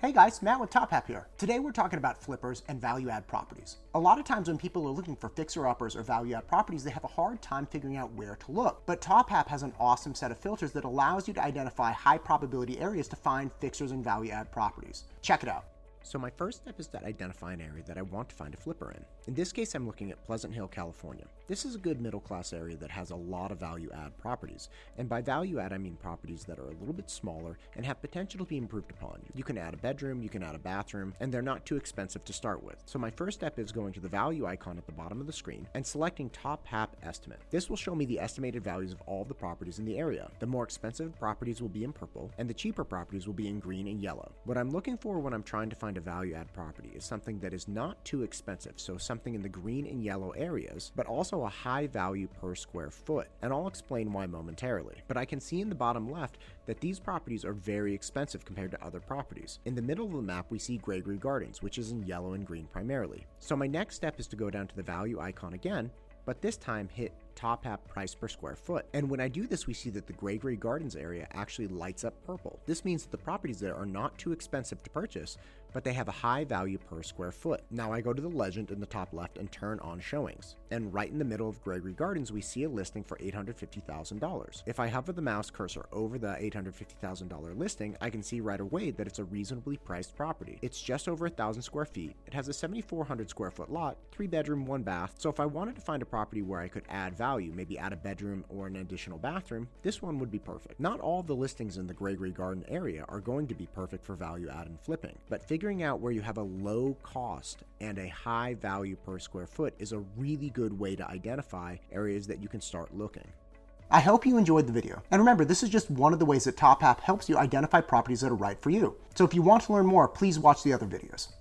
Hey guys, Matt with TopHap here. Today we're talking about flippers and value-add properties. A lot of times when people are looking for fixer-uppers or value-add properties, they have a hard time figuring out where to look. But TopHap has an awesome set of filters that allows you to identify high probability areas to find fixers and value-add properties. Check it out. So my first step is to identify an area that I want to find a flipper in. In this case, I'm looking at Pleasant Hill, California. This is a good middle-class area that has a lot of value-add properties. And by value-add, I mean properties that are a little bit smaller and have potential to be improved upon. You can add a bedroom, you can add a bathroom, and they're not too expensive to start with. So my first step is going to the value icon at the bottom of the screen and selecting TopHap Estimate. This will show me the estimated values of all the properties in the area. The more expensive properties will be in purple, and the cheaper properties will be in green and yellow. What I'm looking for when I'm trying to find a value-add property is something that is not too expensive, so something in the green and yellow areas, but also a high value per square foot, and I'll explain why momentarily. But I can see in the bottom left that these properties are very expensive compared to other properties. In the middle of the map, we see Gregory Gardens, which is in yellow and green primarily. So my next step is to go down to the value icon again, but this time hit TopHap price per square foot. And when I do this, we see that the Gregory Gardens area actually lights up purple. This means that the properties there are not too expensive to purchase, but they have a high value per square foot. Now I go to the legend in the top left and turn on showings. And right in the middle of Gregory Gardens, we see a listing for $850,000. If I hover the mouse cursor over the $850,000 listing, I can see right away that it's a reasonably priced property. It's just over 1,000 square feet. It has a 7,400 square foot lot, 3 bedroom, 1 bath. So if I wanted to find a property where I could add value, maybe add a bedroom or an additional bathroom, this one would be perfect. Not all the listings in the Gregory Garden area are going to be perfect for value add and flipping, but figuring out where you have a low cost and a high value per square foot is a really good way to identify areas that you can start looking. I hope you enjoyed the video. And remember, this is just one of the ways that TopHap helps you identify properties that are right for you. So if you want to learn more, please watch the other videos.